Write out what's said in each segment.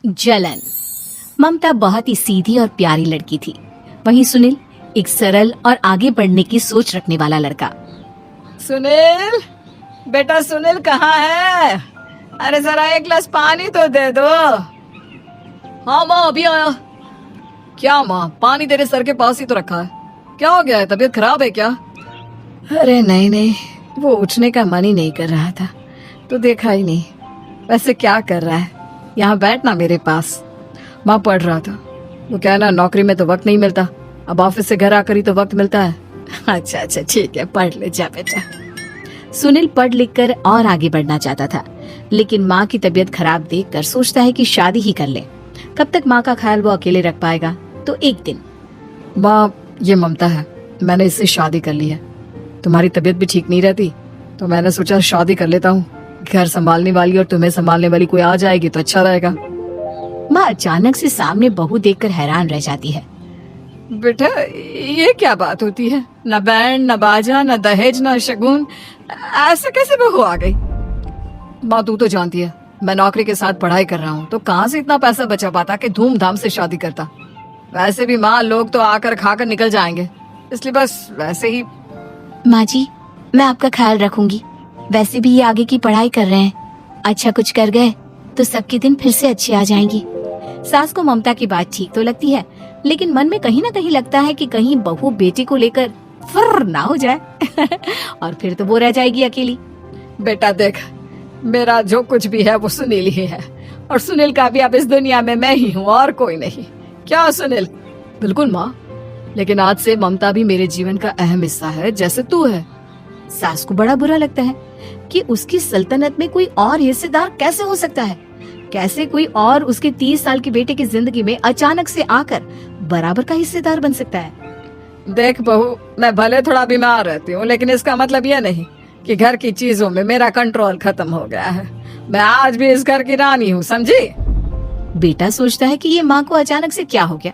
जलन। ममता बहुत ही सीधी और प्यारी लड़की थी, वहीं सुनील एक सरल और आगे बढ़ने की सोच रखने वाला लड़का। सुनील, बेटा सुनील कहाँ है? अरे जरा एक गिलास पानी तो दे दो। हाँ माँ, अभी आया। क्या माँ, पानी तेरे सर के पास ही तो रखा है, क्या हो गया है? तबीयत खराब है क्या? अरे नहीं नहीं, वो उठने का मन ही नहीं कर रहा था, तो देखा ही नहीं। वैसे क्या कर रहा है? यहाँ बैठ ना मेरे पास। माँ पढ़ रहा था। वो क्या है ना, नौकरी में तो वक्त नहीं मिलता, अब ऑफिस से घर आकर ही तो वक्त मिलता है। अच्छा अच्छा ठीक है, पढ़ ले जा बेटा। सुनील पढ़ लिख कर और आगे बढ़ना चाहता था, लेकिन माँ की तबीयत खराब देखकर सोचता है कि शादी ही कर ले। कब तक माँ का ख्याल वो अकेले रख पाएगा? तो एक दिन, माँ ये ममता है, मैंने इससे शादी कर ली है। तुम्हारी तबीयत भी ठीक नहीं रहती, तो मैंने सोचा शादी कर लेता हूँ। घर संभालने वाली और तुम्हें संभालने वाली कोई आ जाएगी तो अच्छा रहेगा। माँ अचानक से सामने बहू देखकर हैरान रह जाती है। बेटा ये क्या बात होती है? न बैंड, न बाजा, न दहेज, न शगुन, ऐसे कैसे बहू आ गई? माँ तू तो जानती है, मैं नौकरी के साथ पढ़ाई कर रहा हूँ, तो कहाँ से इतना पैसा बचा पाता कि धूमधाम से शादी करता। वैसे भी माँ, लोग तो आकर खाकर निकल जाएंगे, इसलिए बस वैसे ही। माँ जी, मैं आपका ख्याल रखूंगी। वैसे भी ये आगे की पढ़ाई कर रहे हैं, अच्छा कुछ कर गए तो सबके दिन फिर से अच्छे आ जाएंगे। सास को ममता की बात ठीक तो लगती है, लेकिन मन में कहीं ना कहीं लगता है कि कहीं बहू बेटी को लेकर फुर्र ना हो जाए और फिर तो वो रह जाएगी अकेली। बेटा देख, मेरा जो कुछ भी है वो सुनील ही है, और सुनील का भी अब इस दुनिया में मैं ही हूँ और कोई नहीं। क्या सुनील? बिल्कुल माँ, लेकिन आज से ममता भी मेरे जीवन का अहम हिस्सा है, जैसे तू है। सास को बड़ा बुरा लगता है कि उसकी सल्तनत में कोई और हिस्सेदार कैसे हो सकता है। कैसे कोई और उसके 30 साल के बेटे की जिंदगी में अचानक से आकर बराबर का हिस्सेदार बन सकता है। देख बहू, मैं भले थोड़ा बीमार रहती हूँ, लेकिन इसका मतलब यह नहीं कि घर की चीजों में मेरा कंट्रोल खत्म हो गया है। मैं आज भी इस घर की रानी हूँ, समझी? बेटा सोचता है कि ये माँ को अचानक से क्या हो गया।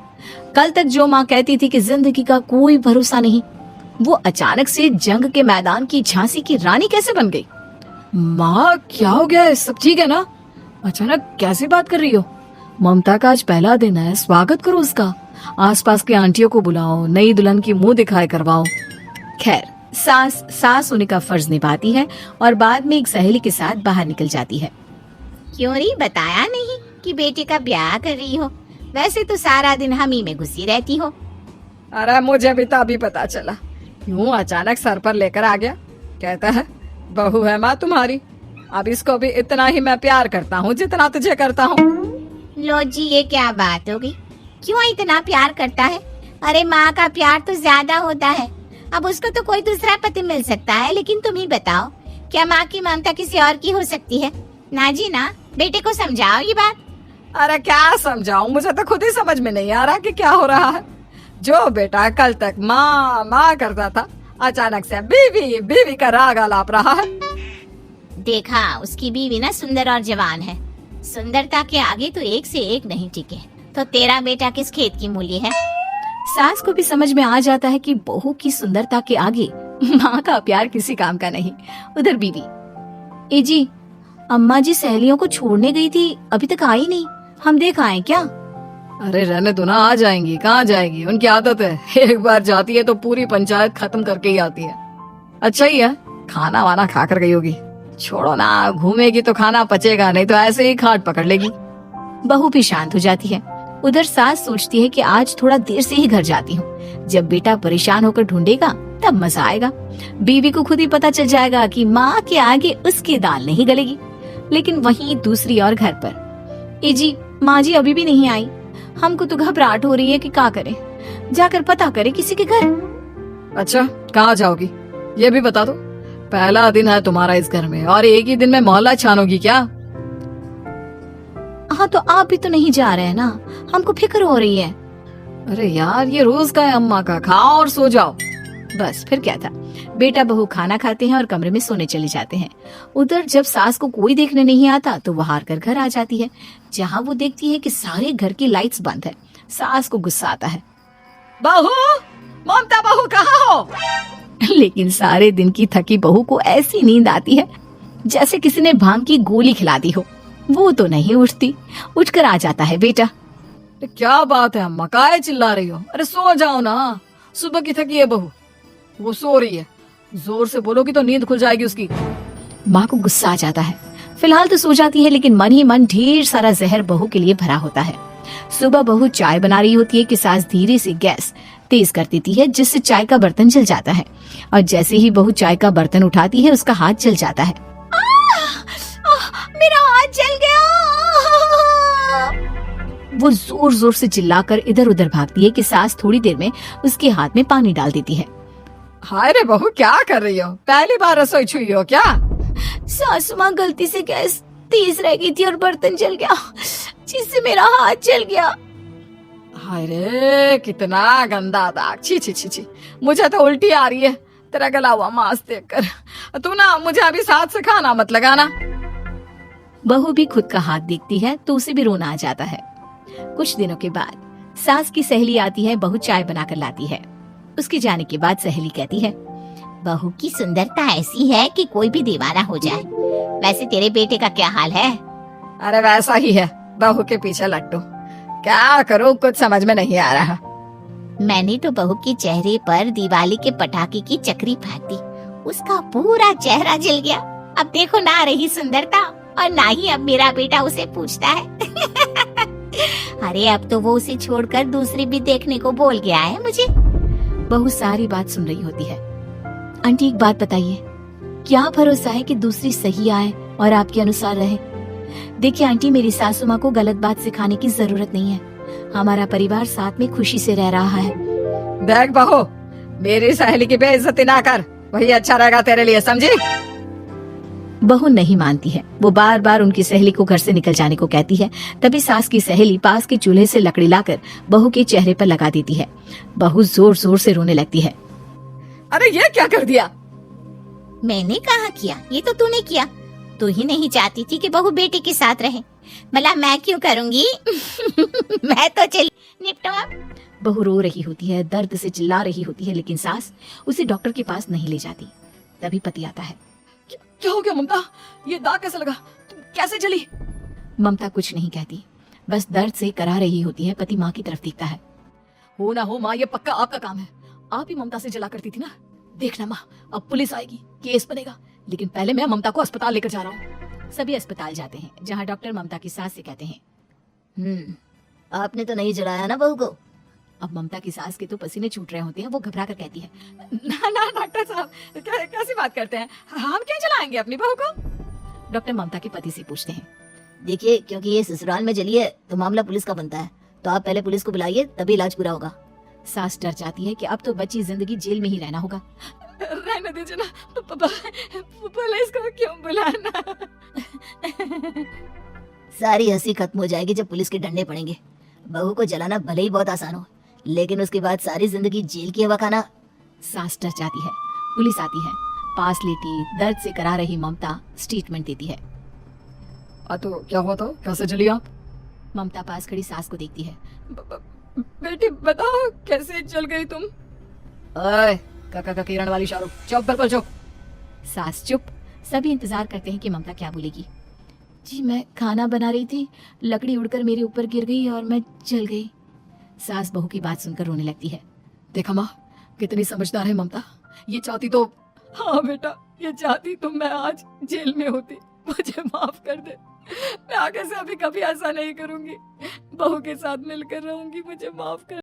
कल तक जो माँ कहती थी कि जिंदगी का कोई भरोसा नहीं, वो अचानक से जंग के मैदान की झांसी की रानी कैसे बन गई? माँ क्या हो गया है? सब ठीक है ना? अचानक कैसी बात कर रही हो? ममता का आज पहला दिन है, स्वागत करो उसका। आसपास की आंटियों को बुलाओ, नई दुल्हन की मुंह दिखाई करवाओ। खैर, सास होने का फर्ज निभाती है और बाद में एक सहेली के साथ बाहर निकल जाती है। क्यों री बताया नहीं कि बेटे का ब्याह कर रही हो? वैसे तो सारा दिन हम ही में घुसी रहती हो। अरे मुझे भी तभी पता चला, यूं अचानक सर पर लेकर आ गया। कहता है बहू है माँ तुम्हारी, अब इसको भी इतना ही मैं प्यार करता हूँ जितना तुझे करता हूँ। लो जी, ये क्या बात होगी? क्यों इतना प्यार करता है? अरे माँ का प्यार तो ज्यादा होता है। अब उसको तो कोई दूसरा पति मिल सकता है, लेकिन तुम ही बताओ, क्या माँ की ममता किसी और की हो सकती है? ना जी ना, बेटे को समझाओ ये बात। अरे क्या समझाऊं, मुझे तो खुद ही समझ में नहीं आ रहा कि क्या हो रहा है। जो बेटा कल तक माँ माँ करता था, अचानक से बीवी बीवी का राग आलाप रहा है। देखा, उसकी बीवी ना सुंदर और जवान है। सुंदरता के आगे तो एक से एक नहीं टिके, तो तेरा बेटा किस खेत की मूली है? सास को भी समझ में आ जाता है कि बहू की सुंदरता के आगे माँ का प्यार किसी काम का नहीं। उधर बीवी, ए जी, अम्मा जी सहेलियों को छोड़ने गई थी, अभी तक आई नहीं, हम देख आए क्या? अरे रहने दो ना, आ जाएंगी। कहाँ जाएंगी, उनकी आदत है, एक बार जाती है तो पूरी पंचायत खत्म करके ही आती है। अच्छा ही है, खाना वाना खा कर गई होगी। छोड़ो ना, घूमेगी तो खाना पचेगा, नहीं तो ऐसे ही खाट पकड़ लेगी। बहू भी शांत हो जाती है। उधर सास सोचती है कि आज थोड़ा देर से ही घर जाती हूँ, जब बेटा परेशान होकर ढूंढेगा तब मजा आएगा। बीवी को खुद ही पता चल जाएगा कि माँ के आगे उसकी दाल नहीं गलेगी। लेकिन वहीं दूसरी ओर घर पर, ए जी, माँ जी अभी भी नहीं आई, हमको तो घबराहट हो रही है कि क्या करें, जाकर पता करें किसी के घर। अच्छा, कहाँ जाओगी ये भी बता दो। पहला दिन है तुम्हारा इस घर में और एक ही दिन में मोहल्ला छानोगी क्या? हाँ तो आप भी तो नहीं जा रहे हैं ना, हमको फिक्र हो रही है। अरे यार, ये रोज का है अम्मा का, खाओ और सो जाओ। बस फिर क्या था। बेटा बहू खाना खाते हैं और कमरे में सोने चले जाते हैं। उधर जब सास को कोई देखने नहीं आता तो वो हार कर घर आ जाती है, जहाँ वो देखती है कि सारे घर की लाइट्स बंद है। सास को गुस्सा आता है, बहू, ममता बहू कहाँ हो? लेकिन सारे दिन की थकी बहू को ऐसी नींद आती है जैसे किसी ने भांग की गोली खिला दी हो। वो तो नहीं उठती। उठकर आ जाता है बेटा। अरे क्या बात है अम्मा, काहे चिल्ला रही हो? अरे सो जाओ ना, सुबह की थकी है बहू, वो सो रही है। जोर से बोलोगी तो नींद खुल जाएगी उसकी। माँ को गुस्सा आ जाता है। फिलहाल तो सो जाती है, लेकिन मन ही मन ढेर सारा जहर बहू के लिए भरा होता है। सुबह बहू चाय बना रही होती है कि सास धीरे से गैस तेज कर देती है, जिससे चाय का बर्तन जल जाता है। और जैसे ही बहू चाय का बर्तन उठाती है, उसका हाथ जल जाता है। मेरा हाथ जल गया। वो जोर जोर से चिल्लाकर इधर उधर भागती है कि सास थोड़ी देर में उसके हाथ में पानी डाल देती है। हाय रे बहू, क्या कर रही हो? पहली बार रसोई छुई हो क्या? सासू माँ गलती से गैस तेज रह गई थी और बर्तन जल गया, जिससे मेरा हाथ जल गया। हाय रे, कितना गंदा दाग। छी छी छी छी, मुझे तो उल्टी आ रही है तेरा गला हुआ मांस देखकर। तू ना मुझे अभी साथ से खाना मत लगाना। बहू भी खुद का हाथ देखती है तो उसे भी रोना आ जाता है। कुछ दिनों के बाद सास की सहेली आती है, बहू चाय बनाकर लाती है। उसके जाने के बाद सहेली कहती है, बहू की सुंदरता ऐसी है कि कोई भी दीवाना हो जाए। वैसे तेरे बेटे का क्या हाल है? अरे वैसा ही है, बहू के पीछे लट्टू। क्या करूं, कुछ समझ में नहीं आ रहा। मैंने तो बहू के चेहरे पर दिवाली के पटाखे की चक्री फेंक दी, उसका पूरा चेहरा जल गया। अब देखो ना रही सुंदरता, और ना ही अब मेरा बेटा उसे पूछता है। अरे अब तो वो उसे छोड़कर दूसरी भी देखने को बोल गया है मुझे। बहू सारी बात सुन रही होती है। आंटी एक बात बताइए, क्या भरोसा है कि दूसरी सही आए और आपके अनुसार रहे? देखिए आंटी, मेरी सासू माँ को गलत बात सिखाने की जरूरत नहीं है। हमारा परिवार साथ में खुशी से रह रहा है। देख बहू, मेरी सहेली की बेइज्जती ना कर, वही अच्छा रहेगा तेरे लिए, समझी? बहू नहीं मानती है। वो बार बार उनकी सहेली को घर से निकल जाने को कहती है। तभी सास की सहेली पास के चूल्हे से लकड़ी लाकर बहू के चेहरे पर लगा देती है। बहू जोर जोर से रोने लगती है। अरे ये क्या कर दिया? मैंने कहा किया, ये तो तूने किया। तू ही नहीं चाहती थी कि बहू बेटे के साथ रहे, भला मैं क्यों करूंगी? मैं तो चली, निपटो अब। बहू रो रही होती है, दर्द से चिल्ला रही होती है, लेकिन सास उसे डॉक्टर के पास नहीं ले जाती। तभी पति आता है। क्या हो गया ममता? ये दाग कैसे लगा? तुम कैसे जली? ममता कुछ नहीं कहती, बस दर्द से करा रही होती है। पति माँ की तरफ देखता है। हो ना हो माँ, ये पक्का आपका काम है। आप ही ममता से जला करती थी ना। देखना माँ, अब पुलिस आएगी, केस बनेगा, लेकिन पहले मैं ममता को अस्पताल लेकर जा रहा हूँ। सभी अस्पताल जाते हैं, जहाँ डॉक्टर ममता की सास से कहते हैं, आपने तो नहीं जलाया ना बहू को? अब ममता की सास के तो पसीने छूट रहे होते हैं। वो घबरा कर कहती है, ना ना डॉक्टर साहब, कैसी बात करते हैं? हम क्या जलाएंगे अपनी बहू को? डॉक्टर ममता के पति से पूछते हैं। देखिए, क्योंकि ये ससुराल में जली है तो मामला पुलिस का बनता है, तो आप पहले पुलिस को बुलाइए, तभी इलाज पूरा होगा। सास डर जाती है कि अब तो बची जिंदगी जेल में ही रहना होगा। रहने दीजिए ना, पुलिस को क्यों बुलाना? सारी हंसी खत्म हो जाएगी जब पुलिस के डंडे पड़ेंगे। बहू को जलाना भले ही बहुत आसान हो, लेकिन उसके बाद सारी जिंदगी जेल की हवा खाना। सास डर जाती है। पुलिस आती है। पास लेटी दर्द से करा रही ममता स्टेटमेंट देती है। तो क्या हुआ था? कैसे जली आप? ममता पास खड़ी सास को देखती है। बेटी बताओ, कैसे जल गई तुम? ओए काका का किरण वाली शाहरुख, चुप बिल्कुल चुप। सास चुप। सभी इंतजार करते हैं कि ममता क्या बोलेगी। जी मैं खाना बना रही थी, लकड़ी उड़कर मेरे ऊपर गिर गई और मैं जल गई। सास बहू की बात सुनकर रोने लगती है। देखा माँ, कितनी समझदार है ममता। ये चाहती तो, हाँ बेटा, ये चाहती तो मैं आज जेल में होती। मुझे माफ कर दे, मैं आगे से अभी कभी ऐसा नहीं करूंगी। बहू के साथ मिलकर रहूंगी, मुझे माफ कर।